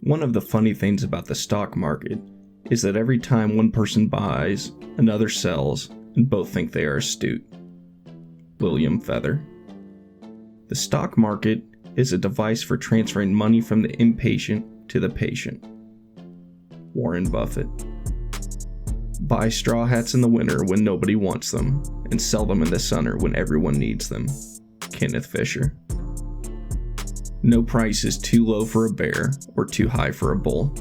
One of the funny things about the stock market is that every time one person buys, another sells, and both think they are astute. William Feather. The stock market is a device for transferring money from the impatient to the patient. Warren Buffett. Buy straw hats in the winter when nobody wants them, and sell them in the summer when everyone needs them. Kenneth Fisher. No price is too low for a bear or too high for a bull.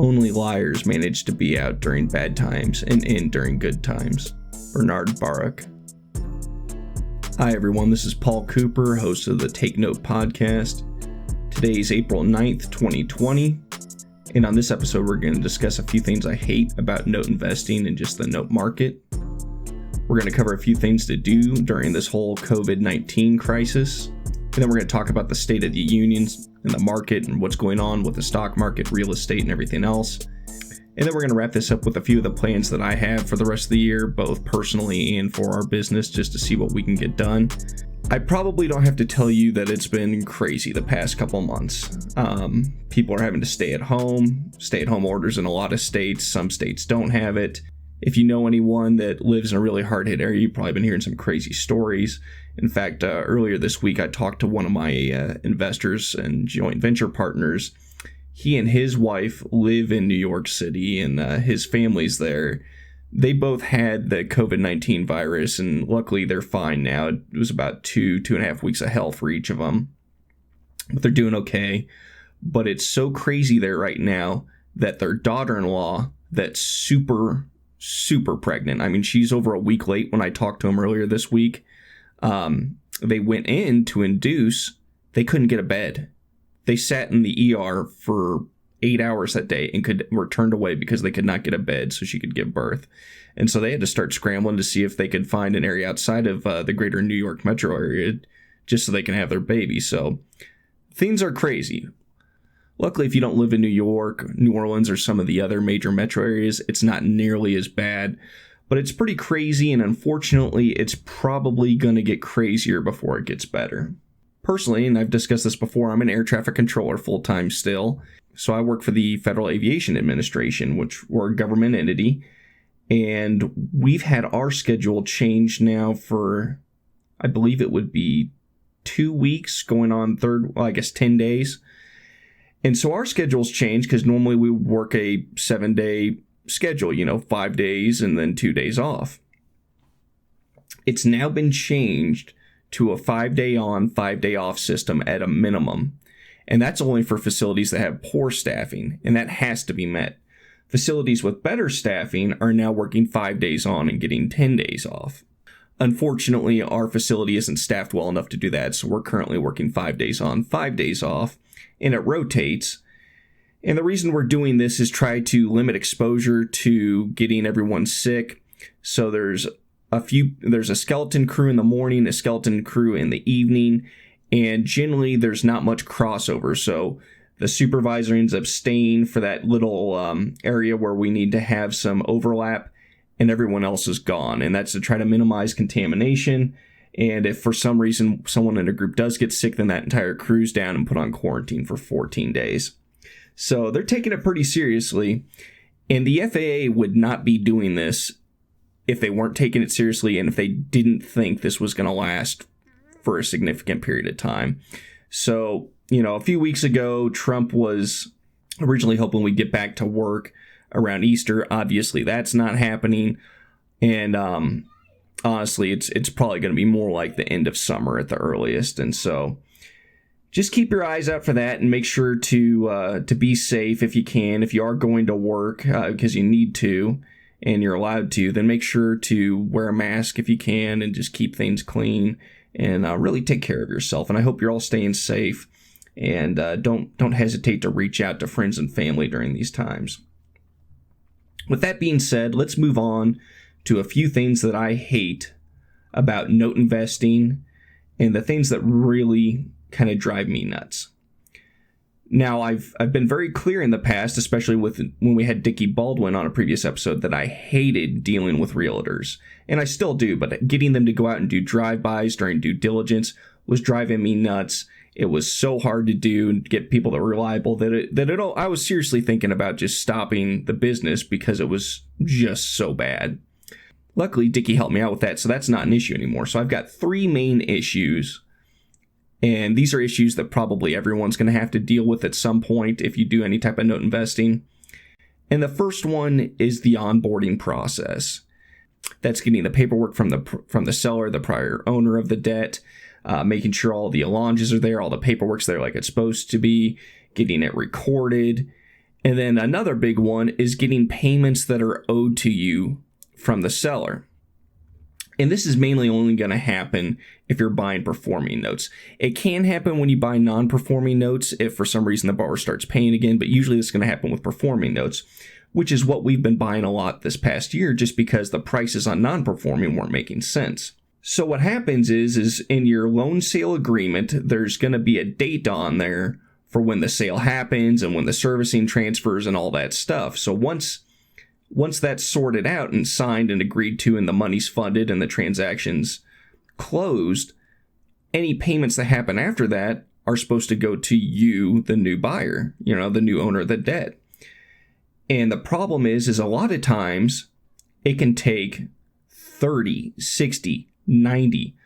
Only liars manage to be out during bad times and in during good times. Bernard Baruch. Hi everyone, this is Paul Cooper, host of the Take Note podcast. Today is April 9th, 2020, and on this episode we're going to discuss a few things I hate about note investing and just the note market. We're going to cover a few things to do during this whole COVID-19 crisis. And then we're going to talk about the state of the unions and the market and what's going on with the stock market, real estate, and everything else. And then we're going to wrap this up with a few of the plans that I have for the rest of the year, both personally and for our business, just to see what we can get done. I probably don't have to tell you that it's been crazy the past couple months. People are having to stay at home orders in a lot of states. Some states don't have it. If you know anyone that lives in a really hard-hit area, you've probably been hearing some crazy stories. In fact, earlier this week, I talked to one of my investors and joint venture partners. He and his wife live in New York City, and his family's there. They both had the COVID-19 virus, and luckily they're fine now. It was about 2.5 weeks of hell for each of them. But they're doing okay. But it's so crazy there right now that their daughter-in-law, that's super pregnant. I mean, she's over a week late when I talked to him earlier this week. They went in to induce. They couldn't get a bed. They sat in the ER for 8 hours that day and were turned away because they could not get a bed so she could give birth. And so they had to start scrambling to see if they could find an area outside of the greater New York metro area just so they can have their baby. So things are crazy. Luckily, if you don't live in New York, New Orleans, or some of the other major metro areas, it's not nearly as bad. But it's pretty crazy, and unfortunately, it's probably going to get crazier before it gets better. Personally, and I've discussed this before, I'm an air traffic controller full-time still. So I work for the Federal Aviation Administration, which we're a government entity. And we've had our schedule changed now for, I believe it would be 2 weeks, going on 10 days. And so our schedule's changed because normally we would work a 7-day schedule, 5 days and then 2 days off. It's now been changed to a 5-day on, 5-day off system at a minimum. And that's only for facilities that have poor staffing, and that has to be met. Facilities with better staffing are now working 5 days on and getting 10 days off. Unfortunately, our facility isn't staffed well enough to do that, so we're currently working 5 days on, 5 days off, and it rotates. And the reason we're doing this is try to limit exposure to getting everyone sick. So there's a skeleton crew in the morning, a skeleton crew in the evening, and generally there's not much crossover. So the supervisor ends up staying for that little area where we need to have some overlap, and everyone else is gone. And that's to try to minimize contamination. And if for some reason someone in a group does get sick, then that entire crew's down and put on quarantine for 14 days. So they're taking it pretty seriously. And the FAA would not be doing this if they weren't taking it seriously and if they didn't think this was going to last for a significant period of time. So, a few weeks ago, Trump was originally hoping we'd get back to work around Easter. Obviously, that's not happening. And honestly, it's probably going to be more like the end of summer at the earliest. And so just keep your eyes out for that and make sure to be safe if you can. If you are going to work because you need to and you're allowed to, then make sure to wear a mask if you can and just keep things clean and really take care of yourself. And I hope you're all staying safe and don't hesitate to reach out to friends and family during these times. With that being said, let's move on to a few things that I hate about note investing and the things that really kind of drive me nuts. Now, I've been very clear in the past, especially when we had Dickie Baldwin on a previous episode, that I hated dealing with realtors. And I still do, but getting them to go out and do drive-bys during due diligence was driving me nuts. It was so hard to do and get people that were reliable I was seriously thinking about just stopping the business because it was just so bad. Luckily, Dickie helped me out with that, so that's not an issue anymore. So I've got 3 main issues, and these are issues that probably everyone's going to have to deal with at some point if you do any type of note investing. And the first one is the onboarding process. That's getting the paperwork from the seller, the prior owner of the debt, making sure all the allonges are there, all the paperwork's there like it's supposed to be, getting it recorded. And then another big one is getting payments that are owed to you from the seller. And this is mainly only going to happen if you're buying performing notes. It can happen when you buy non-performing notes if for some reason the borrower starts paying again, but usually this is going to happen with performing notes, which is what we've been buying a lot this past year just because the prices on non-performing weren't making sense. So what happens is in your loan sale agreement, there's going to be a date on there for when the sale happens and when the servicing transfers and all that stuff. So once that's sorted out and signed and agreed to and the money's funded and the transaction's closed, any payments that happen after that are supposed to go to you, the new buyer, the new owner of the debt. And the problem is a lot of times it can take 30, 60, 90,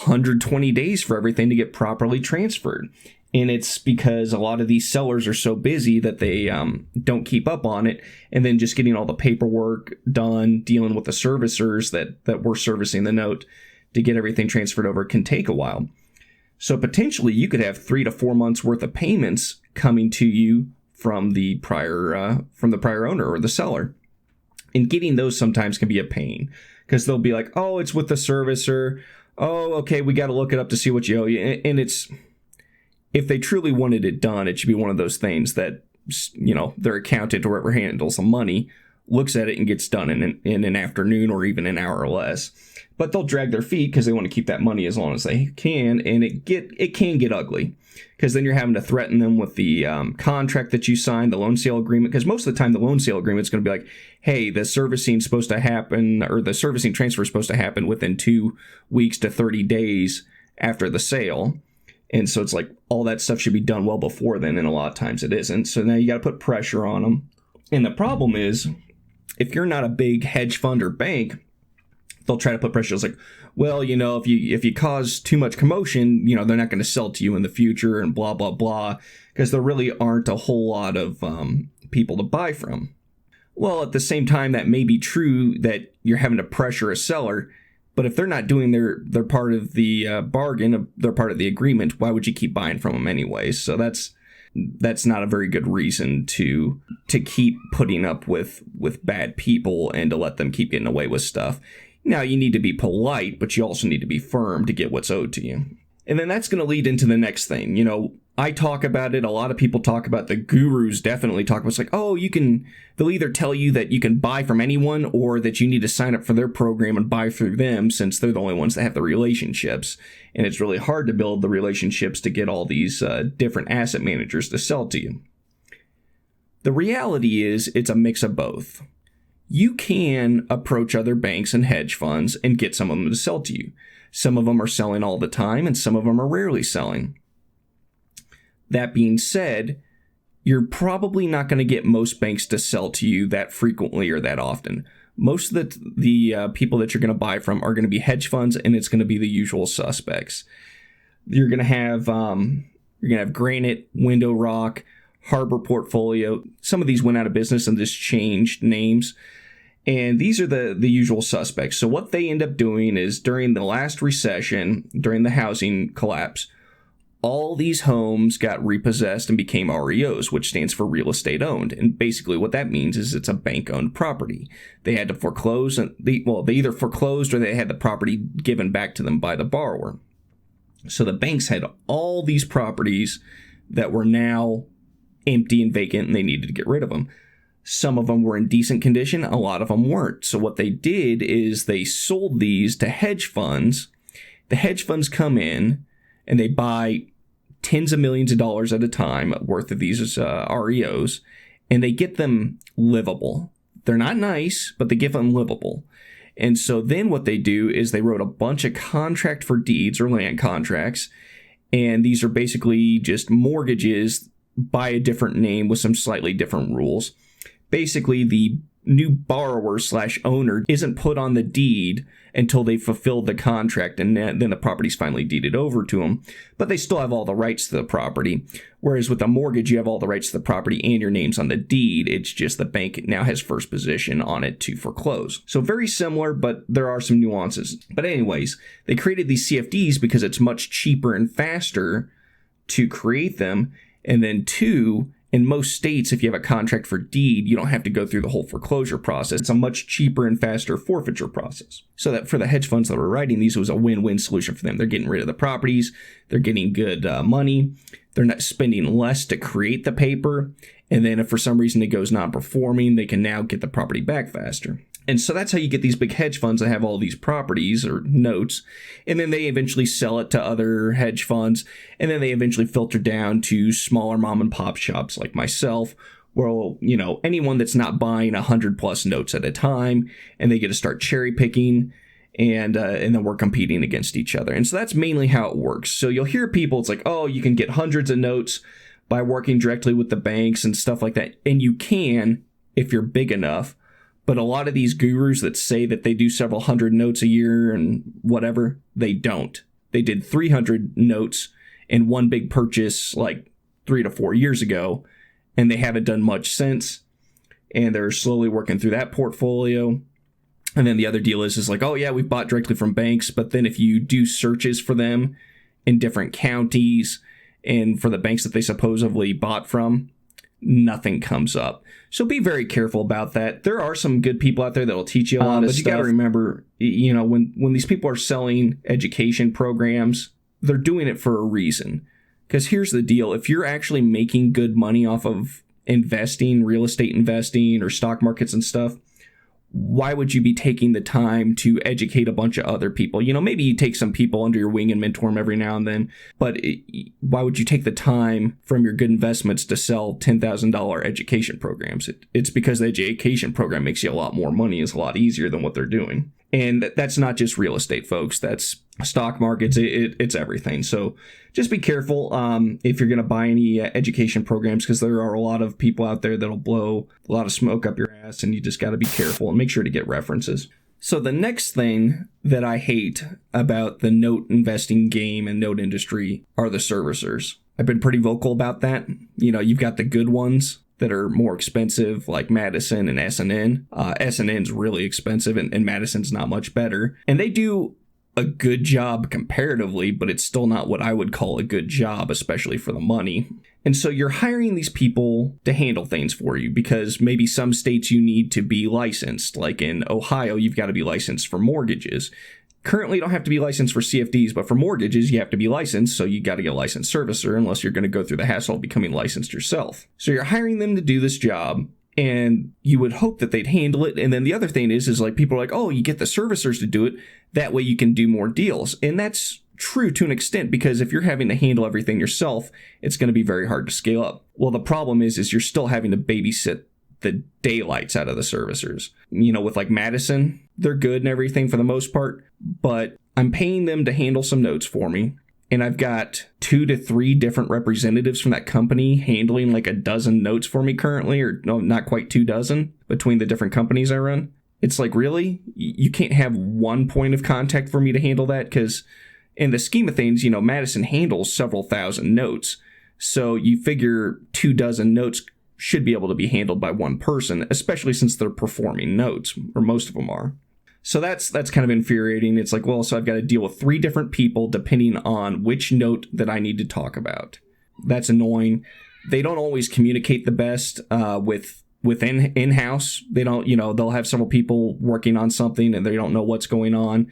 120 days for everything to get properly transferred. And it's because a lot of these sellers are so busy that they don't keep up on it. And then just getting all the paperwork done, dealing with the servicers that were servicing the note to get everything transferred over can take a while. So potentially you could have 3 to 4 months worth of payments coming to you from the prior owner or the seller. And getting those sometimes can be a pain because they'll be like, oh, it's with the servicer. Oh, okay, we got to look it up to see what you owe you. And it's, if they truly wanted it done, it should be one of those things that, their accountant or whoever handles the money looks at it and gets done in an afternoon or even an hour or less. But they'll drag their feet because they want to keep that money as long as they can, and it can get ugly because then you're having to threaten them with the contract that you signed, the loan sale agreement, because most of the time the loan sale agreement is going to be like, hey, the servicing's supposed to happen, or the servicing transfer is supposed to happen within 2 weeks to 30 days after the sale. And so it's like all that stuff should be done well before then, and a lot of times it isn't. So now you got to put pressure on them. And the problem is, if you're not a big hedge fund or bank, they'll try to put pressure. It's like, well, if you cause too much commotion, they're not going to sell to you in the future and blah, blah, blah, because there really aren't a whole lot of people to buy from. Well, at the same time, that may be true that you're having to pressure a seller. But if they're not doing their part of the bargain, they're part of the agreement, why would you keep buying from them anyways? So that's not a very good reason to keep putting up with bad people and to let them keep getting away with stuff. Now, you need to be polite, but you also need to be firm to get what's owed to you. And then that's going to lead into the next thing. I talk about it. A lot of people talk about, the gurus definitely talk about, it's like, oh, they'll either tell you that you can buy from anyone or that you need to sign up for their program and buy through them since they're the only ones that have the relationships. And it's really hard to build the relationships to get all these different asset managers to sell to you. The reality is it's a mix of both. You can approach other banks and hedge funds and get some of them to sell to you. Some of them are selling all the time and some of them are rarely selling. That being said, you're probably not going to get most banks to sell to you that frequently or that often. Most of the people that you're going to buy from are going to be hedge funds, and it's going to be the usual suspects. You're going to have Granite, Window Rock, Harbor Portfolio. Some of these went out of business and just changed names. And these are the usual suspects. So what they end up doing is during the last recession, during the housing collapse, all these homes got repossessed and became REOs, which stands for real estate owned. And basically what that means is it's a bank-owned property. They had to foreclose, and they either foreclosed or they had the property given back to them by the borrower. So the banks had all these properties that were now empty and vacant, and they needed to get rid of them. Some of them were in decent condition, a lot of them weren't. So what they did is they sold these to hedge funds. The hedge funds come in and they buy tens of millions of dollars at a time worth of these REOs, and they get them livable. They're not nice, but they give them livable. And so then what they do is they wrote a bunch of contract for deeds or land contracts, And these are basically just mortgages by a different name with some slightly different rules. Basically, the new borrower / owner isn't put on the deed until they fulfill the contract, and then the property's finally deeded over to them. But they still have all the rights to the property. Whereas with a mortgage, you have all the rights to the property and your name's on the deed. It's just the bank now has first position on it to foreclose. So very similar, but there are some nuances. But anyways, they created these CFDs because it's much cheaper and faster to create them. And then two, in most states, if you have a contract for deed, you don't have to go through the whole foreclosure process. It's a much cheaper and faster forfeiture process. So that for the hedge funds that were writing these, it was a win-win solution for them. They're getting rid of the properties. They're getting good money. They're not spending less to create the paper. And then if for some reason it goes non-performing, they can now get the property back faster. And so that's how you get these big hedge funds that have all these properties or notes. And then they eventually sell it to other hedge funds. And then they eventually filter down to smaller mom and pop shops like myself, where, anyone that's not buying 100+ notes at a time, and they get to start cherry picking, and then we're competing against each other. And so that's mainly how it works. So you'll hear people, it's like, oh, you can get hundreds of notes by working directly with the banks and stuff like that. And you can if you're big enough. But a lot of these gurus that say that they do several hundred notes a year and whatever, they don't. They did 300 notes in one big purchase like 3 to 4 years ago, and they haven't done much since. And they're slowly working through that portfolio. And then the other deal is like, oh yeah, we've bought directly from banks. But then if you do searches for them in different counties and for the banks that they supposedly bought from, nothing comes up. So be very careful about that. There are some good people out there that'll teach you a lot of stuff. But you got to remember, when these people are selling education programs, they're doing it for a reason. Because here's the deal. If you're actually making good money off of investing, real estate investing, or stock markets and stuff, why would you be taking the time to educate a bunch of other people? Maybe you take some people under your wing and mentor them every now and then, but why would you take the time from your good investments to sell $10,000 education programs? It's because the education program makes you a lot more money. It's a lot easier than what they're doing. And that's not just real estate, folks. That's stock markets. It's everything. So just be careful if you're going to buy any education programs, because there are a lot of people out there that'll blow a lot of smoke up your ass, and you just got to be careful and make sure to get references. So the next thing that I hate about the note investing game and note industry are the servicers. I've been pretty vocal about that. You've got the good ones that are more expensive, like Madison and S&N. S&N's really expensive, and Madison's not much better. And they do a good job comparatively, but it's still not what I would call a good job, especially for the money. And so you're hiring these people to handle things for you, because maybe some states you need to be licensed. Like in Ohio, you've got to be licensed for mortgages. Currently, you don't have to be licensed for CFDs, but for mortgages, you have to be licensed, so you got to get a licensed servicer unless you're going to go through the hassle of becoming licensed yourself. So you're hiring them to do this job, and you would hope that they'd handle it. And then the other thing is like people are like, oh, you get the servicers to do it. That way you can do more deals. And that's true to an extent, because if you're having to handle everything yourself, it's going to be very hard to scale up. Well, the problem is you're still having to babysit the daylights out of the servicers. With like Madison, they're good and everything for the most part, but I'm paying them to handle some notes for me. And I've got 2 to 3 different representatives from that company handling like a dozen notes for me currently, or no, not quite 2 dozen between the different companies I run. It's like, really? You can't have one point of contact for me to handle that? Because in the scheme of things, Madison handles several thousand notes. So you figure 2 dozen notes should be able to be handled by one person, especially since they're performing notes, or most of them are. So that's kind of infuriating. It's like, well, so I've got to deal with 3 different people depending on which note that I need to talk about. That's annoying. They don't always communicate the best within in-house. They don't, they'll have several people working on something and they don't know what's going on.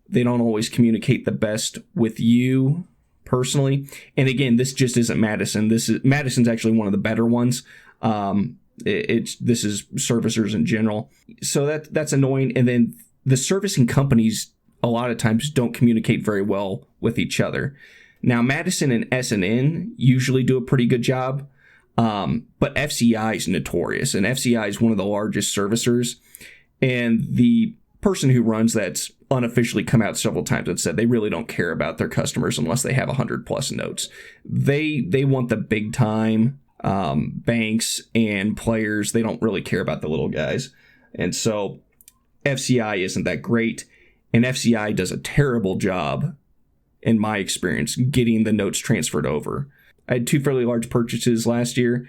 They don't always communicate the best with you personally. And again, this just isn't Madison. Madison's actually one of the better ones. This is servicers in general. So that's annoying. And then the servicing companies a lot of times don't communicate very well with each other. Now, Madison and S&N usually do a pretty good job, but FCI is notorious, and FCI is one of the largest servicers. And the person who runs that's unofficially come out several times and said they really don't care about their customers unless they have 100+ notes. They want the big time banks and players. They don't really care about the little guys. And so FCI isn't that great. And FCI does a terrible job, in my experience, getting the notes transferred over. I had 2 fairly large purchases last year,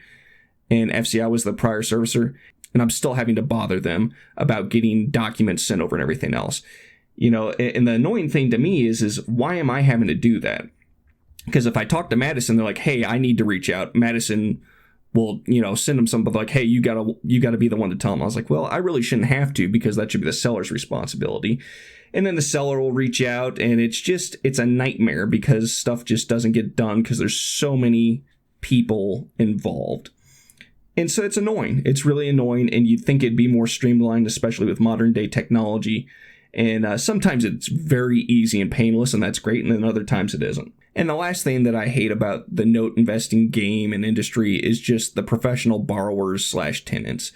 and FCI was the prior servicer, and I'm still having to bother them about getting documents sent over and everything else. And the annoying thing to me is why am I having to do that? Because if I talk to Madison, they're like, hey, I need to reach out. Madison will, send them something like, hey, you gotta be the one to tell them. I was like, well, I really shouldn't have to, because that should be the seller's responsibility. And then the seller will reach out, and it's a nightmare because stuff just doesn't get done because there's so many people involved. And so it's annoying. It's really annoying, and you'd think it'd be more streamlined, especially with modern day technology. And sometimes it's very easy and painless, and that's great, and then other times it isn't. And the last thing that I hate about the note investing game and industry is just the professional borrowers/tenants.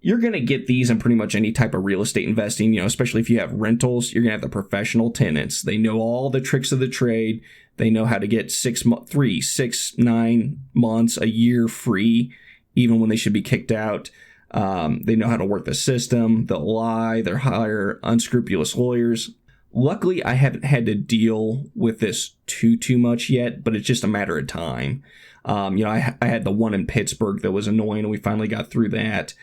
You're going to get these in pretty much any type of real estate investing, especially if you have rentals. You're going to have the professional tenants. They know all the tricks of the trade. They know how to get 3, 6, 9 months, a year free, even when they should be kicked out. They know how to work the system. They'll lie. They'll hire unscrupulous lawyers. Luckily, I haven't had to deal with this too much yet, but it's just a matter of time. I had the one in Pittsburgh that was annoying, and we finally got through that.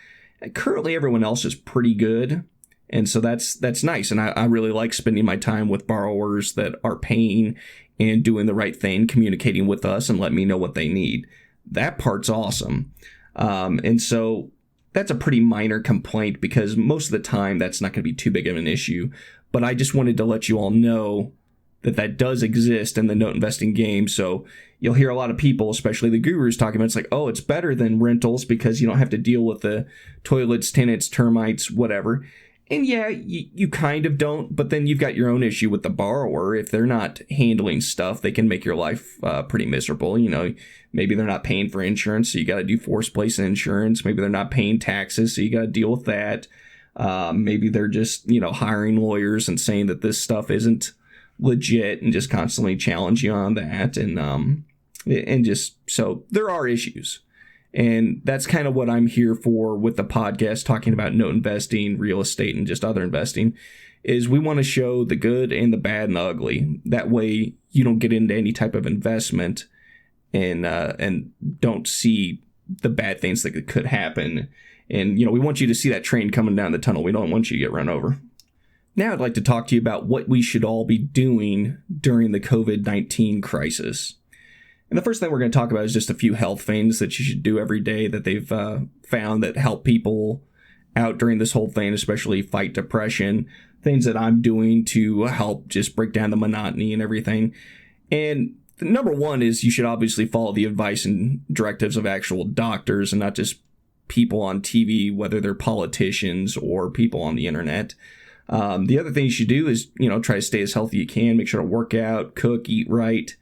Currently, everyone else is pretty good, and so that's nice. And I really like spending my time with borrowers that are paying and doing the right thing, communicating with us and letting me know what they need. That part's awesome. And so that's a pretty minor complaint because most of the time that's not going to be too big of an issue. But I just wanted to let you all know that does exist in the note investing game. So you'll hear a lot of people, especially the gurus, talking about it's like, oh, it's better than rentals because you don't have to deal with the toilets, tenants, termites, whatever. And yeah, you kind of don't, but then you've got your own issue with the borrower. If they're not handling stuff, they can make your life pretty miserable. Maybe they're not paying for insurance, so you got to do forced place insurance. Maybe they're not paying taxes, so you got to deal with that. Maybe they're just, hiring lawyers and saying that this stuff isn't legit and just constantly challenge you on that. And just, so there are issues. And that's kind of what I'm here for with the podcast, talking about note investing, real estate, and just other investing, is we want to show the good and the bad and the ugly. That way you don't get into any type of investment and don't see the bad things that could happen. And, we want you to see that train coming down the tunnel. We don't want you to get run over. Now I'd like to talk to you about what we should all be doing during the COVID-19 crisis. And the first thing we're going to talk about is just a few health things that you should do every day that they've found that help people out during this whole thing, especially fight depression, things that I'm doing to help just break down the monotony and everything. And number one is you should obviously follow the advice and directives of actual doctors and not just people on TV, whether they're politicians or people on the internet. The other thing you should do is, try to stay as healthy as you can, make sure to work out, cook, eat right.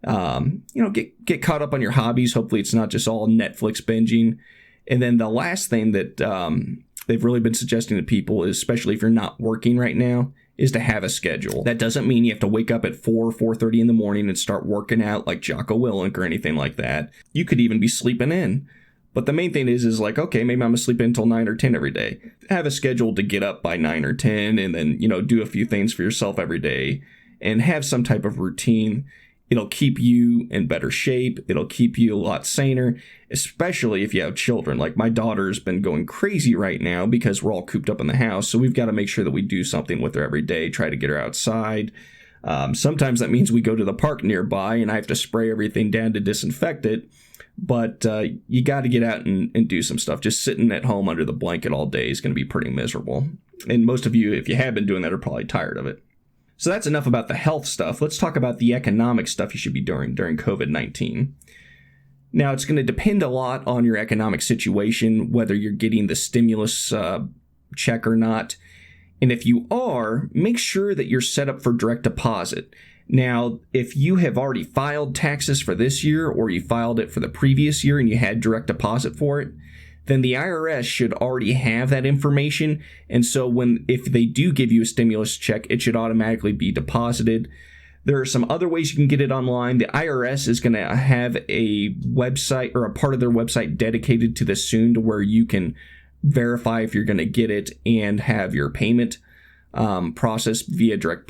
Get caught up on your hobbies. Hopefully it's not just all Netflix binging. And then the last thing that they've really been suggesting to people is, especially if you're not working right now, is to have a schedule. That doesn't mean you have to wake up at 4:30 in the morning and start working out like Jocko Willink or anything like that. You could even be sleeping in. But the main thing is like, okay, maybe I'm going to sleep in until 9 or 10 every day. Have a schedule to get up by 9 or 10 and then, do a few things for yourself every day and have some type of routine. It'll keep you in better shape. It'll keep you a lot saner, especially if you have children. Like my daughter's been going crazy right now because we're all cooped up in the house. So we've got to make sure that we do something with her every day, try to get her outside. Sometimes that means we go to the park nearby and I have to spray everything down to disinfect it. But you got to get out and do some stuff. Just sitting at home under the blanket all day is going to be pretty miserable. And most of you, if you have been doing that, are probably tired of it. So that's enough about the health stuff. Let's talk about the economic stuff you should be doing during COVID-19. Now, it's going to depend a lot on your economic situation, whether you're getting the stimulus check or not. And if you are, make sure that you're set up for direct deposit. Now, if you have already filed taxes for this year or you filed it for the previous year and you had direct deposit for it, then the IRS should already have that information. And so if they do give you a stimulus check, it should automatically be deposited. There are some other ways you can get it online. The IRS is going to have a website or a part of their website dedicated to this soon, to where you can verify if you're going to get it and have your payment processed via direct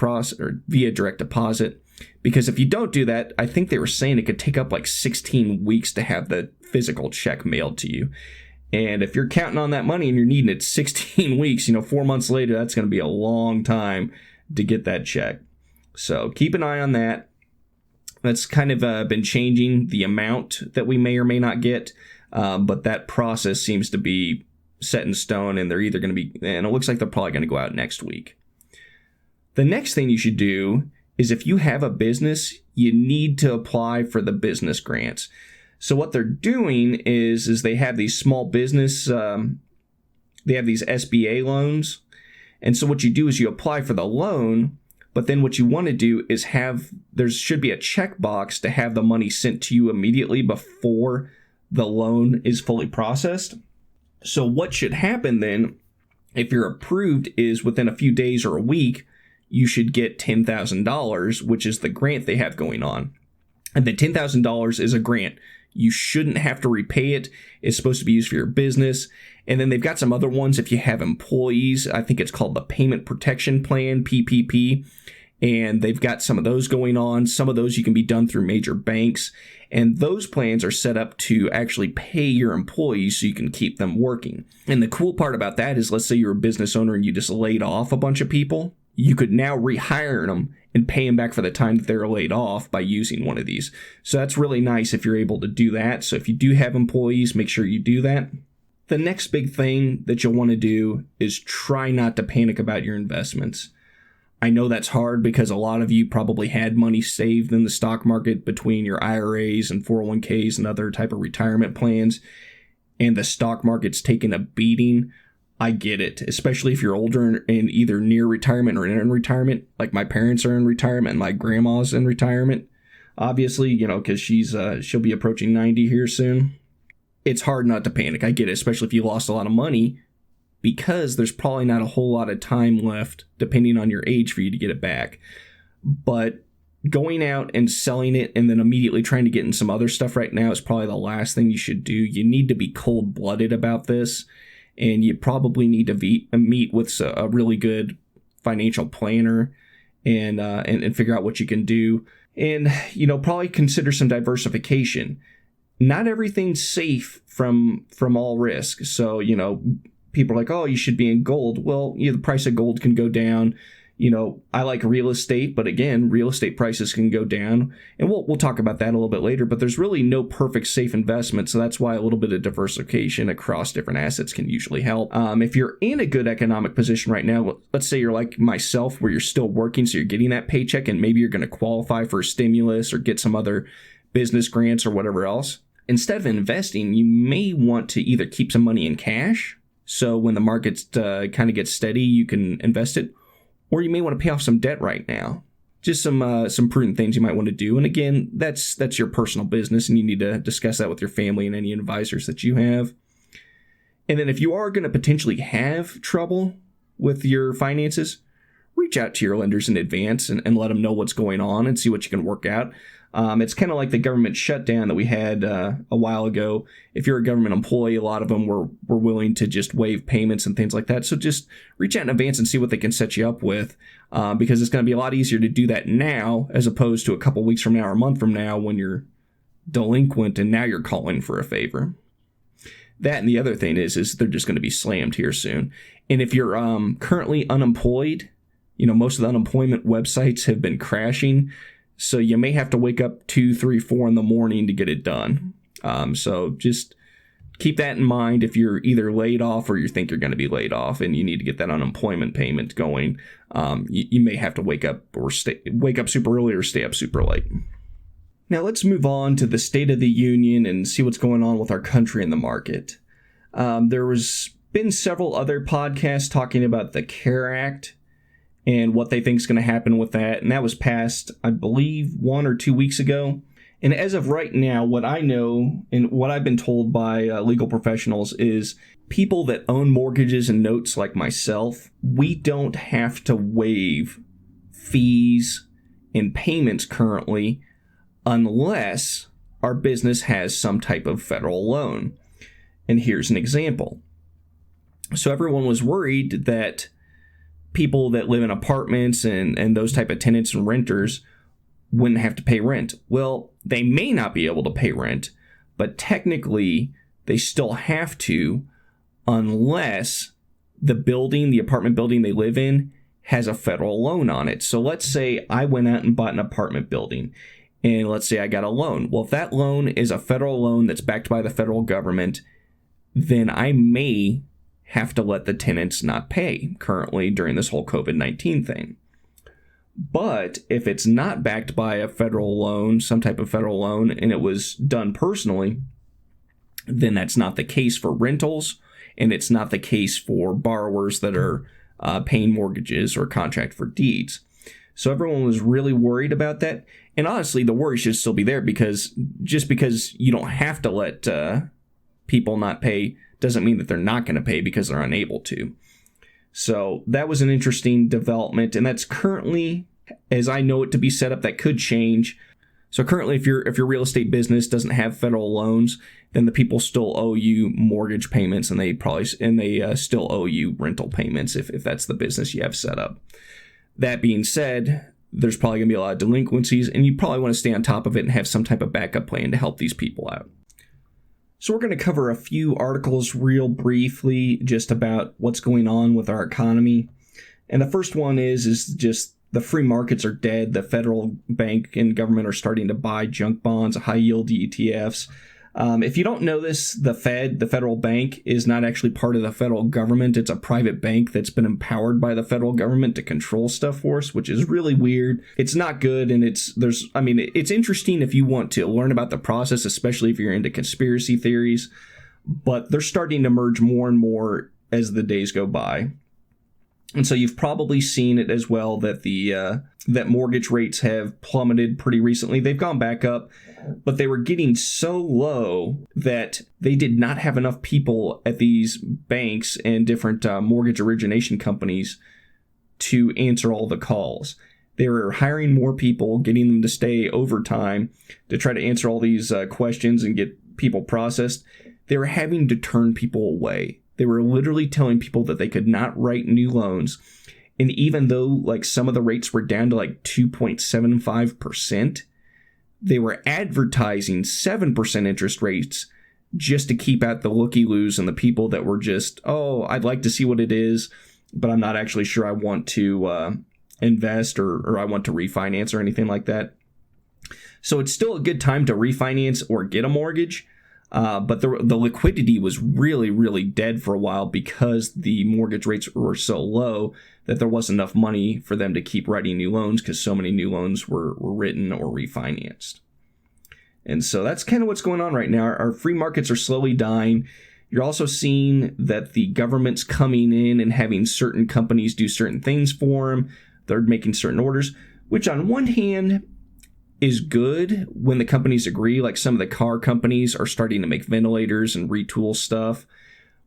deposit. Because if you don't do that, I think they were saying it could take up like 16 weeks to have the physical check mailed to you. And if you're counting on that money and you're needing it 16 weeks, 4 months later, that's going to be a long time to get that check. So keep an eye on that. That's kind of been changing the amount that we may or may not get. But that process seems to be set in stone, and they're either going to be, and it looks like they're probably going to go out next week. The next thing you should do is, if you have a business, you need to apply for the business grants. So what they're doing is they have these small business, they have these SBA loans. And so what you do is you apply for the loan, but then what you want to do is there should be a checkbox to have the money sent to you immediately before the loan is fully processed. So what should happen then, if you're approved, is within a few days or a week, you should get $10,000, which is the grant they have going on. And the $10,000 is a grant. You shouldn't have to repay it. It's supposed to be used for your business. And then they've got some other ones if you have employees. I think it's called the Payment Protection Plan, PPP. And they've got some of those going on. Some of those you can be done through major banks. And those plans are set up to actually pay your employees so you can keep them working. And the cool part about that is, let's say you're a business owner and you just laid off a bunch of people. You could now rehire them and pay them back for the time that they're laid off by using one of these. So that's really nice if you're able to do that. So if you do have employees, make sure you do that. The next big thing that you'll want to do is try not to panic about your investments. I know that's hard because a lot of you probably had money saved in the stock market between your IRAs and 401ks and other type of retirement plans, and the stock market's taken a beating. I get it, especially if you're older and either near retirement or in retirement. Like my parents are in retirement and my grandma's in retirement, obviously, because she'll be approaching 90 here soon. It's hard not to panic. I get it, especially if you lost a lot of money, because there's probably not a whole lot of time left, depending on your age, for you to get it back. But going out and selling it and then immediately trying to get in some other stuff right now is probably the last thing you should do. You need to be cold-blooded about this. And you probably need to meet with a really good financial planner and figure out what you can do. And, probably consider some diversification. Not everything's safe from all risk. So, people are like, oh, you should be in gold. Well, the price of gold can go down. I like real estate, but again, real estate prices can go down. And we'll talk about that a little bit later, but there's really no perfect safe investment. So that's why a little bit of diversification across different assets can usually help. If you're in a good economic position right now, let's say you're like myself, where you're still working, so you're getting that paycheck, and maybe you're going to qualify for a stimulus or get some other business grants or whatever else. Instead of investing, you may want to either keep some money in cash, so when the market kind of gets steady, you can invest it. Or you may want to pay off some debt right now. Just some prudent things you might want to do. And again, that's your personal business, and you need to discuss that with your family and any advisors that you have. And then if you are going to potentially have trouble with your finances, reach out to your lenders in advance and let them know what's going on and see what you can work out. It's kind of like the government shutdown that we had a while ago. If you're a government employee, a lot of them were willing to just waive payments and things like that. So just reach out in advance and see what they can set you up with, because it's going to be a lot easier to do that now as opposed to a couple weeks from now or a month from now when you're delinquent and now you're calling for a favor. That and the other thing is they're just going to be slammed here soon. And if you're currently unemployed, most of the unemployment websites have been crashing. So you may have to wake up 2, 3, 4 in the morning to get it done. So just keep that in mind if you're either laid off or you think you're going to be laid off and you need to get that unemployment payment going. You may have to wake up super early or stay up super late. Now let's move on to the State of the Union and see what's going on with our country and the market. There was been several other podcasts talking about the CARE Act and what they think is going to happen with that. And that was passed, I believe, 1 or 2 weeks ago. And as of right now, what I know and what I've been told by legal professionals is people that own mortgages and notes like myself, we don't have to waive fees and payments currently unless our business has some type of federal loan. And here's an example. So everyone was worried that people that live in apartments and those type of tenants and renters wouldn't have to pay rent. Well, they may not be able to pay rent, but technically they still have to unless the apartment building they live in has a federal loan on it. So let's say I went out and bought an apartment building, and let's say I got a loan. Well, if that loan is a federal loan that's backed by the federal government, then I may have to let the tenants not pay currently during this whole COVID-19 thing. But if it's not backed by a federal loan, some type of federal loan, and it was done personally, then that's not the case for rentals, and it's not the case for borrowers that are paying mortgages or contract for deeds. So everyone was really worried about that. And honestly, the worry should still be there, because just because you don't have to let people not pay doesn't mean that they're not going to pay because they're unable to. So that was an interesting development, and that's currently, as I know it to be set up, that could change. So currently, if your real estate business doesn't have federal loans, then the people still owe you mortgage payments, and they still owe you rental payments if that's the business you have set up. That being said, there's probably going to be a lot of delinquencies, and you probably want to stay on top of it and have some type of backup plan to help these people out. So we're going to cover a few articles real briefly just about what's going on with our economy. And the first one is just the free markets are dead. The federal bank and government are starting to buy junk bonds, high yield ETFs. If you don't know this, the federal bank, is not actually part of the federal government. It's a private bank that's been empowered by the federal government to control stuff for us, which is really weird. It's not good, and it's interesting if you want to learn about the process, especially if you're into conspiracy theories, but they're starting to emerge more and more as the days go by. And so you've probably seen it as well that that mortgage rates have plummeted pretty recently. They've gone back up, but they were getting so low that they did not have enough people at these banks and different mortgage origination companies to answer all the calls. They were hiring more people, getting them to stay overtime to try to answer all these questions and get people processed. They were having to turn people away. They were literally telling people that they could not write new loans. And even though some of the rates were down to 2.75%, they were advertising 7% interest rates just to keep out the looky-loos and the people that were just, I'd like to see what it is, but I'm not actually sure I want to invest or I want to refinance or anything like that. So it's still a good time to refinance or get a mortgage. But the liquidity was really, really dead for a while because the mortgage rates were so low that there wasn't enough money for them to keep writing new loans because so many new loans were written or refinanced. And so that's kind of what's going on right now. Our free markets are slowly dying. You're also seeing that the government's coming in and having certain companies do certain things for them. They're making certain orders, which on one hand is good when the companies agree. Like some of the car companies are starting to make ventilators and retool stuff,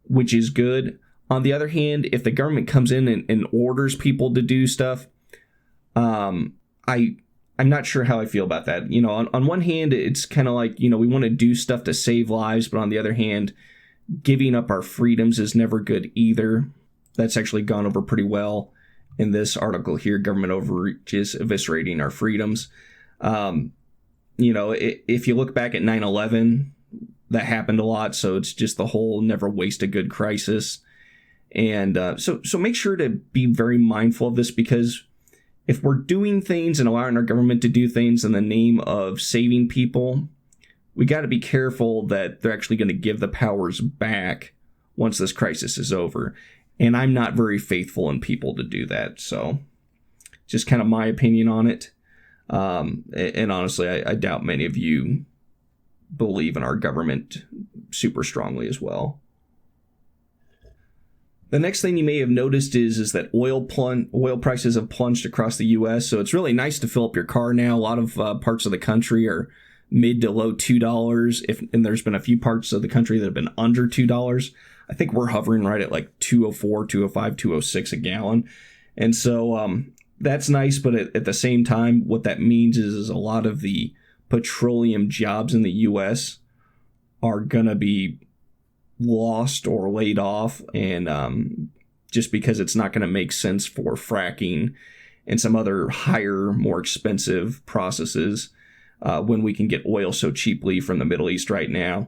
which is good. On the other hand, if the government comes in and orders people to do stuff, I'm not sure how I feel about that. On one hand, it's kind of like, we want to do stuff to save lives, but on the other hand, giving up our freedoms is never good either. That's actually gone over pretty well in this article here. Government overreach is eviscerating our freedoms. If you look back at 9/11, that happened a lot. So it's just the whole never waste a good crisis. And so make sure to be very mindful of this, because if we're doing things and allowing our government to do things in the name of saving people, we got to be careful that they're actually going to give the powers back once this crisis is over. And I'm not very faithful in people to do that. So just kind of my opinion on it. And honestly, I doubt many of you believe in our government super strongly as well. The next thing you may have noticed is that oil prices have plunged across the U.S. So it's really nice to fill up your car now. A lot of parts of the country are mid to low $2. And there's been a few parts of the country that have been under $2. I think we're hovering right at like 204, 205, 206 a gallon. And so that's nice. But at the same time, what that means is a lot of the petroleum jobs in the U.S. are going to be lost or laid off. And just because it's not going to make sense for fracking and some other higher, more expensive processes when we can get oil so cheaply from the Middle East right now.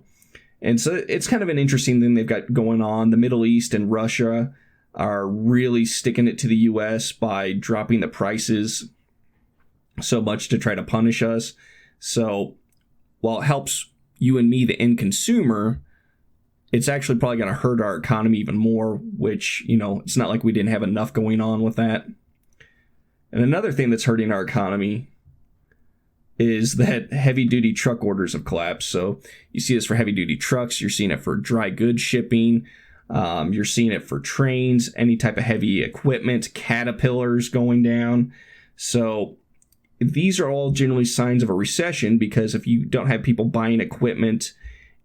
And so it's kind of an interesting thing they've got going on. The Middle East and Russia are really sticking it to the U.S. by dropping the prices so much to try to punish us. So while it helps you and me, the end consumer, it's actually probably going to hurt our economy even more, which, it's not like we didn't have enough going on with that. And another thing that's hurting our economy is that heavy-duty truck orders have collapsed. So you see this for heavy-duty trucks. You're seeing it for dry goods shipping. You're seeing it for trains, any type of heavy equipment, Caterpillars going down. So these are all generally signs of a recession, because if you don't have people buying equipment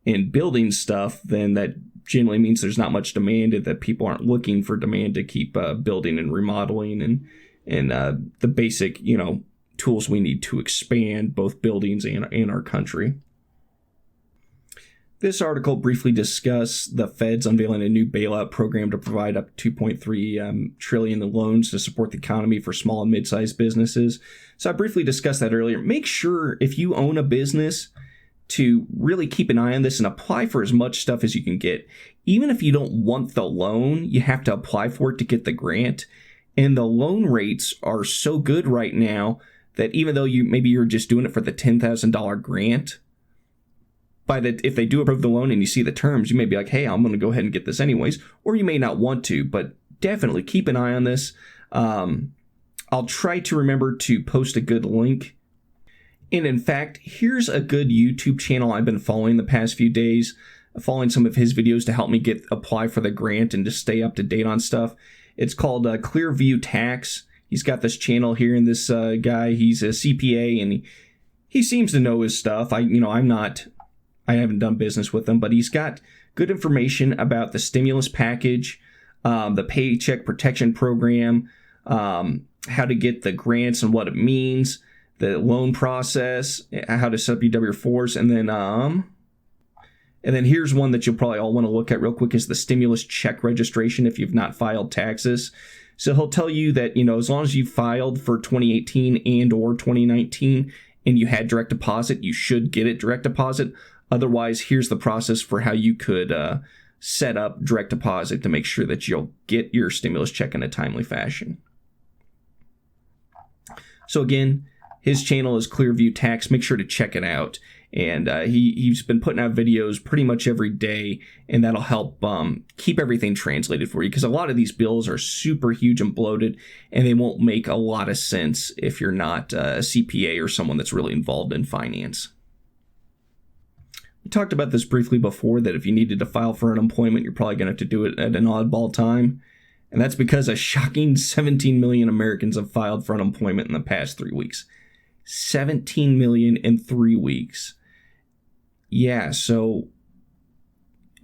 and building stuff, then that generally means there's not much demand, and that people aren't looking for demand to keep building and remodeling and the basic, tools we need to expand both buildings and our country. This article briefly discussed the Fed's unveiling a new bailout program to provide up to $2.3 trillion in loans to support the economy for small and mid-sized businesses. So I briefly discussed that earlier. Make sure if you own a business to really keep an eye on this and apply for as much stuff as you can get. Even if you don't want the loan, you have to apply for it to get the grant. And the loan rates are so good right now that even though you're just doing it for the $10,000 grant, if they do approve the loan and you see the terms, you may be like, hey, I'm going to go ahead and get this anyways. Or you may not want to, but definitely keep an eye on this. I'll try to remember to post a good link. And in fact, here's a good YouTube channel I've been following the past few days, following some of his videos to help me apply for the grant and to stay up to date on stuff. It's called Clearview Tax. He's got this channel here, and this guy, he's a CPA, and he seems to know his stuff. I haven't done business with him, but he's got good information about the stimulus package, the Paycheck Protection Program, how to get the grants and what it means, the loan process, how to set up your W-4s, and then here's one that you'll probably all want to look at real quick is the stimulus check registration if you've not filed taxes. So he'll tell you that, as long as you filed for 2018 and or 2019 and you had direct deposit, you should get it direct deposit. Otherwise, here's the process for how you could set up direct deposit to make sure that you'll get your stimulus check in a timely fashion. So again, his channel is Clearview Tax. Make sure to check it out. And he's been putting out videos pretty much every day, and that'll help keep everything translated for you, because a lot of these bills are super huge and bloated, and they won't make a lot of sense if you're not a CPA or someone that's really involved in finance. We talked about this briefly before, that if you needed to file for unemployment, you're probably going to have to do it at an oddball time. And that's because a shocking 17 million Americans have filed for unemployment in the past 3 weeks. 17 million in 3 weeks. Yeah, so,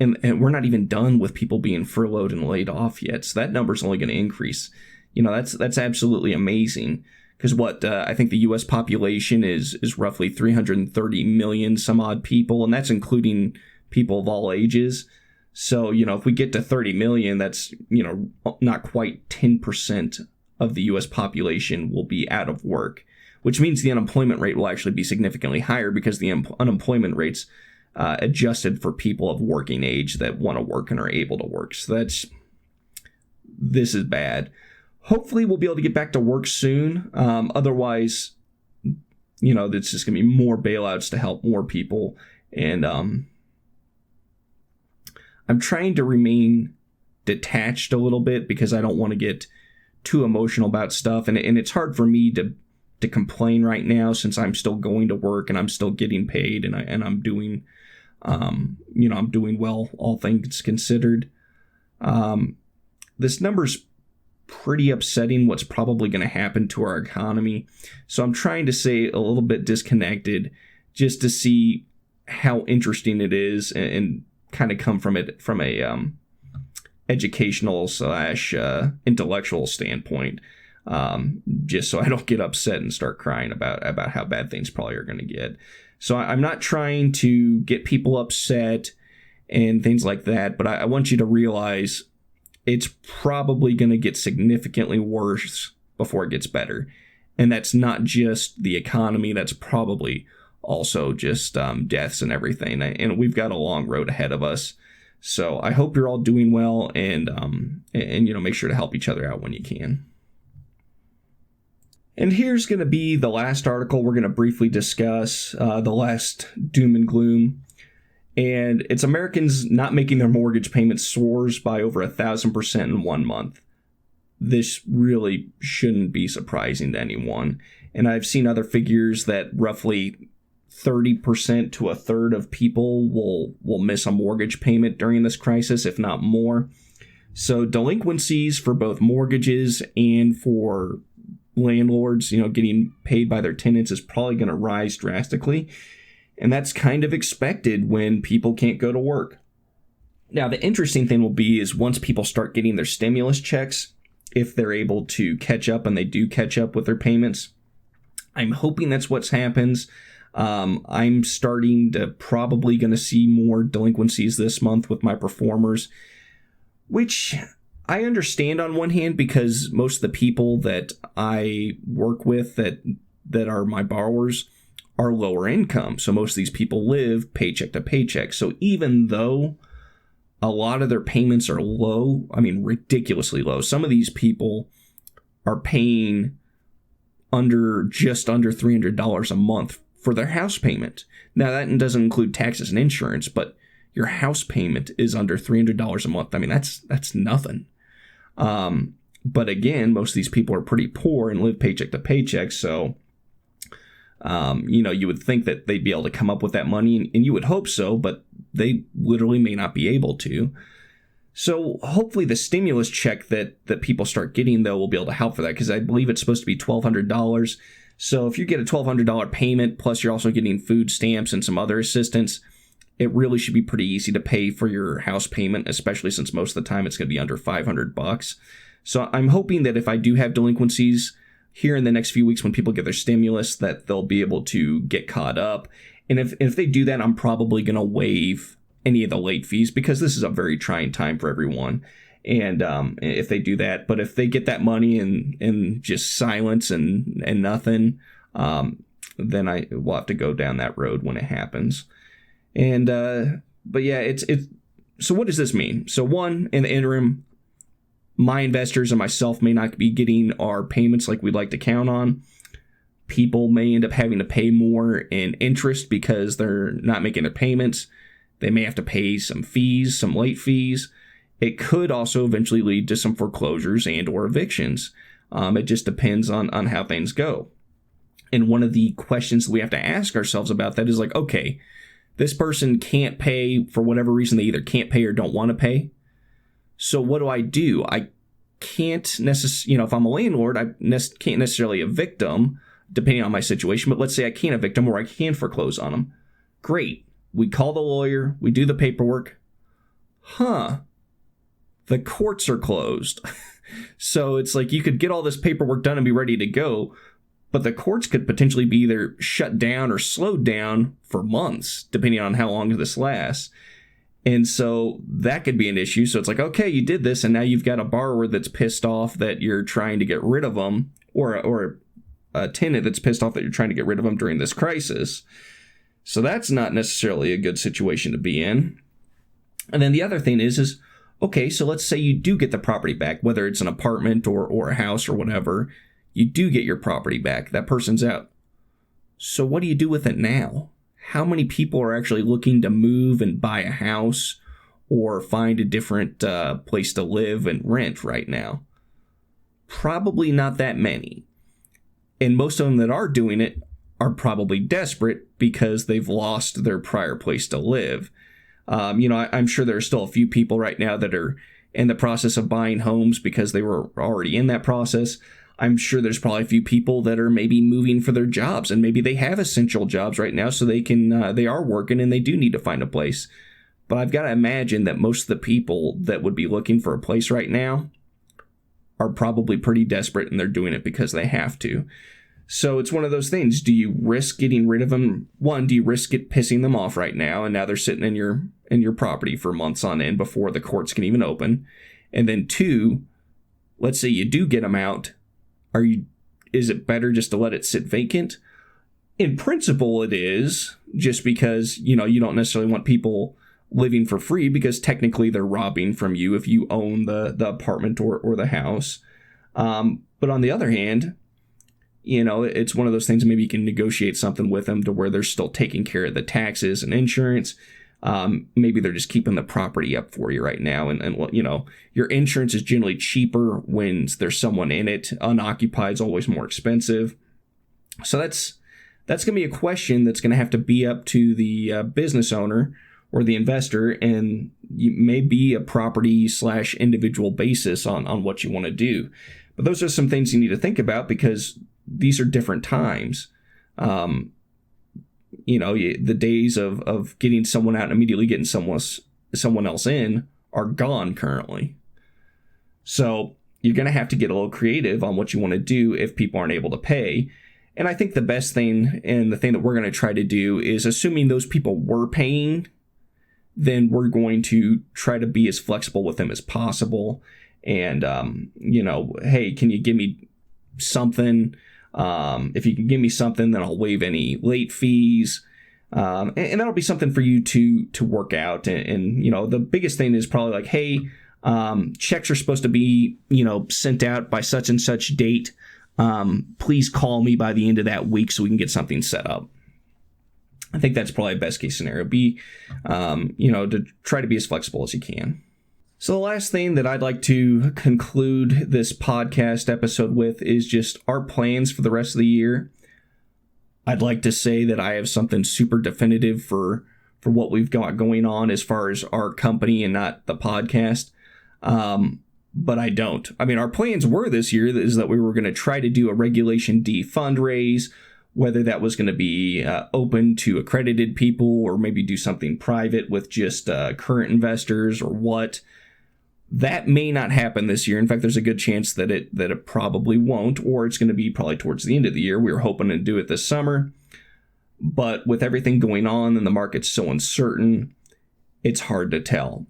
and we're not even done with people being furloughed and laid off yet. So that number's only going to increase. That's absolutely amazing. Because I think the U.S. population is roughly 330 million some odd people, and that's including people of all ages. So, if we get to 30 million, that's, not quite 10% of the U.S. population will be out of work, which means the unemployment rate will actually be significantly higher, because the unemployment rate's adjusted for people of working age that want to work and are able to work. So this is bad. Hopefully we'll be able to get back to work soon. Otherwise, it's just going to be more bailouts to help more people. And I'm trying to remain detached a little bit, because I don't want to get too emotional about stuff. And it's hard for me to complain right now, since I'm still going to work and I'm still getting paid, and I'm doing, I'm doing well, all things considered. This number's pretty upsetting, what's probably going to happen to our economy. So I'm trying to stay a little bit disconnected just to see how interesting it is and kind of come from it from a educational / intellectual standpoint, just so I don't get upset and start crying about how bad things probably are going to get. So I'm not trying to get people upset and things like that, but I want you to realize it's probably going to get significantly worse before it gets better. And that's not just the economy, that's probably also just deaths and everything. And we've got a long road ahead of us. So I hope you're all doing well, and make sure to help each other out when you can. And here's going to be the last article we're going to briefly discuss, the last doom and gloom. And it's Americans not making their mortgage payments soars by over 1,000% in 1 month. This really shouldn't be surprising to anyone. And I've seen other figures that roughly 30% to a third of people will miss a mortgage payment during this crisis, if not more. So delinquencies for both mortgages and for landlords, getting paid by their tenants is probably going to rise drastically. And that's kind of expected when people can't go to work. Now, the interesting thing will be is once people start getting their stimulus checks, if they're able to catch up, and they do catch up with their payments, I'm hoping that's what happens. I'm starting to probably going to see more delinquencies this month with my performers, which I understand on one hand, because most of the people that I work with that are my borrowers are lower income. So most of these people live paycheck to paycheck. So even though a lot of their payments are low, ridiculously low, some of these people are paying just under $300 a month for their house payment. Now, that doesn't include taxes and insurance, but your house payment is under $300 a month. That's nothing. But again, most of these people are pretty poor and live paycheck to paycheck. So, you would think that they'd be able to come up with that money, and you would hope so, but they literally may not be able to. So hopefully the stimulus check that people start getting, though, will be able to help for that, because I believe it's supposed to be $1,200. So if you get a $1,200 payment, plus you're also getting food stamps and some other assistance, it really should be pretty easy to pay for your house payment, especially since most of the time it's going to be under $500. So I'm hoping that if I do have delinquencies here in the next few weeks when people get their stimulus, that they'll be able to get caught up. And if they do that, I'm probably going to waive any of the late fees, because this is a very trying time for everyone. And if they do that, but if they get that money and just silence and nothing, then I will have to go down that road when it happens. And but yeah, it's so what does this mean? So one, in the interim, my investors and myself may not be getting our payments like we'd like to count on. People may end up having to pay more in interest because they're not making their payments. They may have to pay some fees, some late fees. It could also eventually lead to some foreclosures and or evictions. It just depends on how things go. And one of the questions that we have to ask ourselves about that is like, okay, this person can't pay for whatever reason. They either can't pay or don't want to pay. So what do? I can't necessarily, if I'm a landlord, I can't necessarily evict them, depending on my situation. But let's say I can't evict them, or I can foreclose on them. Great. We call the lawyer. We do the paperwork. The courts are closed. So it's like you could get all this paperwork done and be ready to go, but the courts could potentially be either shut down or slowed down for months, depending on how long this lasts. And so that could be an issue. So it's like, okay, you did this, and now you've got a borrower that's pissed off that you're trying to get rid of them, or a tenant that's pissed off that you're trying to get rid of them during this crisis. So that's not necessarily a good situation to be in. And then the other thing is okay, so let's say you do get the property back, whether it's an apartment or a house or whatever, you do get your property back. That person's out. So what do you do with it now? How many people are actually looking to move and buy a house or find a different place to live and rent right now? Probably not that many. And most of them that are doing it are probably desperate because they've lost their prior place to live. I'm sure there are still a few people right now that are in the process of buying homes because they were already in that process. I'm sure there's probably a few people that are maybe moving for their jobs, and maybe they have essential jobs right now, so they are working and they do need to find a place. But I've got to imagine that most of the people that would be looking for a place right now are probably pretty desperate, and they're doing it because they have to. So it's one of those things. Do you risk getting rid of them? One, do you risk pissing them off right now, and now they're sitting in your property for months on end before the courts can even open? And then two, let's say you do get them out. Is it better just to let it sit vacant? In principle, it is, just because, you don't necessarily want people living for free, because technically they're robbing from you if you own the apartment or the house. But on the other hand, it's one of those things, maybe you can negotiate something with them to where they're still taking care of the taxes and insurance. Maybe they're just keeping the property up for you right now. And your insurance is generally cheaper when there's someone in it. Unoccupied is always more expensive. So that's going to be a question that's going to have to be up to the business owner or the investor, and you may be a property / individual basis on what you want to do. But those are some things you need to think about, because these are different times. The days of getting someone out and immediately getting someone else in are gone currently. So you're going to have to get a little creative on what you want to do if people aren't able to pay. And I think the best thing, and the thing that we're going to try to do, is, assuming those people were paying, then we're going to try to be as flexible with them as possible. And, hey, can you give me something? If you can give me something, then I'll waive any late fees. And that'll be something for you to work out. And the biggest thing is probably like, hey, checks are supposed to be, sent out by such and such date. Please call me by the end of that week so we can get something set up. I think that's probably a best case scenario. To try to be as flexible as you can. So the last thing that I'd like to conclude this podcast episode with is just our plans for the rest of the year. I'd like to say that I have something super definitive for what we've got going on as far as our company and not the podcast. But I don't. I mean, our plans were this year is that we were going to try to do a Regulation D fundraise, whether that was going to be open to accredited people or maybe do something private with just current investors or what. That may not happen this year. In fact, there's a good chance that it probably won't, or it's going to be probably towards the end of the year. We were hoping to do it this summer, but with everything going on and the market's so uncertain, it's hard to tell.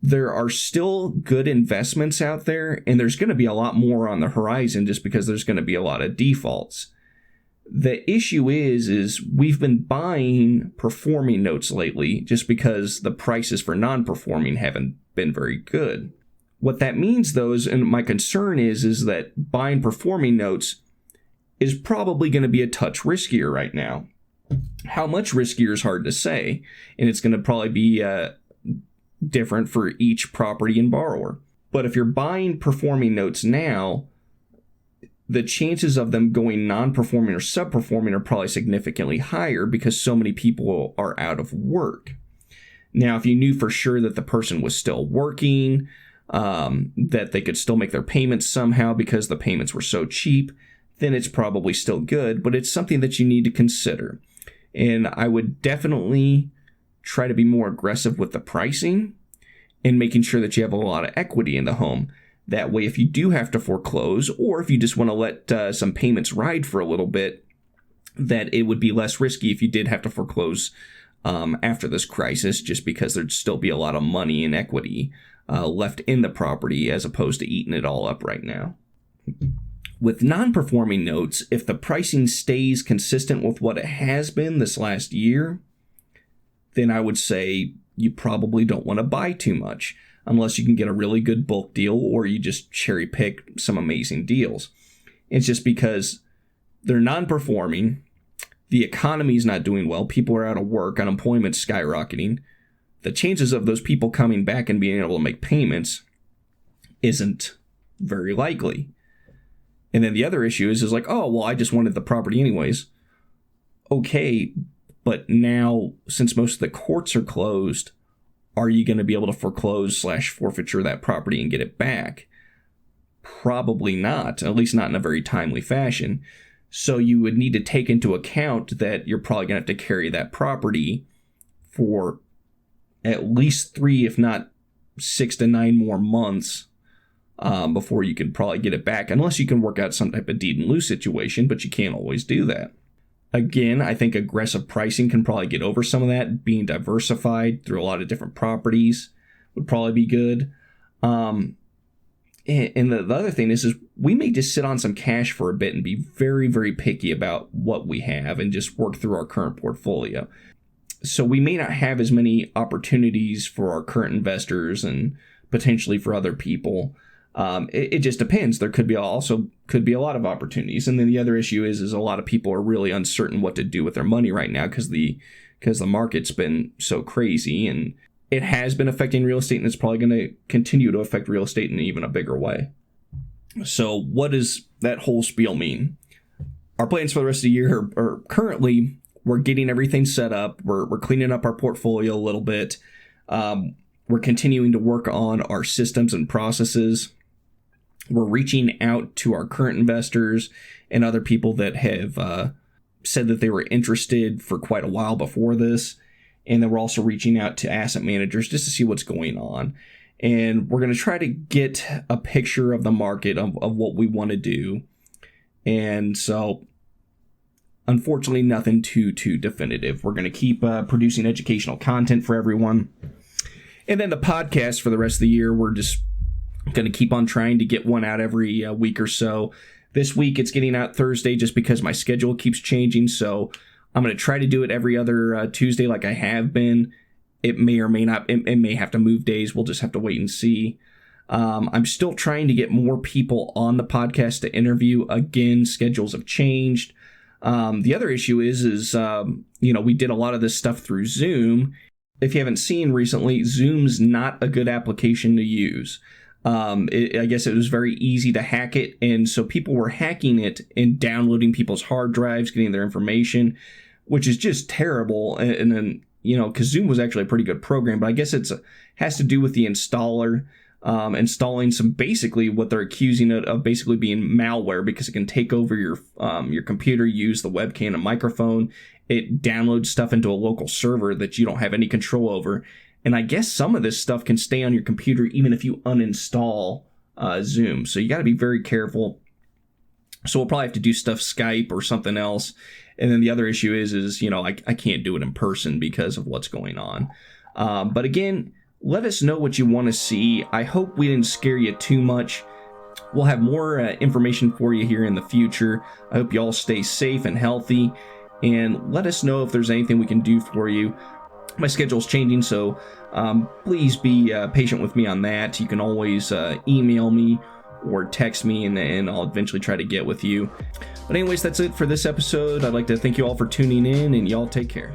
There are still good investments out there, and there's going to be a lot more on the horizon just because there's going to be a lot of defaults. The issue is we've been buying performing notes lately just because the prices for non-performing haven't been very good. What that means, though, is, and my concern is that buying performing notes is probably going to be a touch riskier right now. How much riskier is hard to say, and it's going to probably be different for each property and borrower. But if you're buying performing notes now, the chances of them going non-performing or sub-performing are probably significantly higher because so many people are out of work. Now, if you knew for sure that the person was still working, that they could still make their payments somehow because the payments were so cheap, then it's probably still good, but it's something that you need to consider. And I would definitely try to be more aggressive with the pricing and making sure that you have a lot of equity in the home. That way, if you do have to foreclose, or if you just want to let some payments ride for a little bit, that it would be less risky if you did have to foreclose after this crisis, just because there'd still be a lot of money and equity left in the property as opposed to eating it all up right now. With non-performing notes, if the pricing stays consistent with what it has been this last year, then I would say you probably don't want to buy too much unless you can get a really good bulk deal or you just cherry pick some amazing deals. It's just because they're non-performing, the economy's not doing well, people are out of work, unemployment's skyrocketing. The chances of those people coming back and being able to make payments isn't very likely. And then the other issue is like, oh, well, I just wanted the property anyways. Okay, but now, since most of the courts are closed, are you going to be able to foreclose / forfeiture that property and get it back? Probably not, at least not in a very timely fashion. So you would need to take into account that you're probably going to have to carry that property for at least 3, if not 6 to 9 more months before you can probably get it back, unless you can work out some type of deed in lieu situation, but you can't always do that. Again, I think aggressive pricing can probably get over some of that. Being diversified through a lot of different properties would probably be good. And the other thing is we may just sit on some cash for a bit and be very, very picky about what we have and just work through our current portfolio. So we may not have as many opportunities for our current investors and potentially for other people. It just depends. There could be a lot of opportunities. And then the other issue is a lot of people are really uncertain what to do with their money right now because the market's been so crazy, and it has been affecting real estate, and it's probably going to continue to affect real estate in even a bigger way. So what does that whole spiel mean? Our plans for the rest of the year are currently we're getting everything set up. We're cleaning up our portfolio a little bit. We're continuing to work on our systems and processes. We're reaching out to our current investors and other people that have said that they were interested for quite a while before this. And then we're also reaching out to asset managers just to see what's going on. And we're going to try to get a picture of the market of what we want to do. And so, unfortunately, nothing too definitive. We're going to keep producing educational content for everyone. And then the podcast for the rest of the year, we're just going to keep on trying to get one out every week or so. This week, it's getting out Thursday just because my schedule keeps changing. So I'm going to try to do it every other Tuesday like I have been. It may or may not. It may have to move days. We'll just have to wait and see. I'm still trying to get more people on the podcast to interview. Again, schedules have changed. The other issue is we did a lot of this stuff through Zoom. If you haven't seen recently, Zoom's not a good application to use. I guess it was very easy to hack it, and so people were hacking it and downloading people's hard drives, getting their information, which is just terrible. And then, because Zoom was actually a pretty good program, but I guess it has to do with the installer installing some basically what they're accusing it of basically being malware, because it can take over your computer, use the webcam and microphone. It downloads stuff into a local server that you don't have any control over. And I guess some of this stuff can stay on your computer even if you uninstall Zoom. So you got to be very careful. So we'll probably have to do stuff Skype or something else. And then the other issue is I can't do it in person because of what's going on. But again, let us know what you want to see. I hope we didn't scare you too much. We'll have more information for you here in the future. I hope you all stay safe and healthy. And let us know if there's anything we can do for you. My schedule's changing, so please be patient with me on that. You can always email me or text me, and I'll eventually try to get with you. But anyways, that's it for this episode. I'd like to thank you all for tuning in, and y'all take care.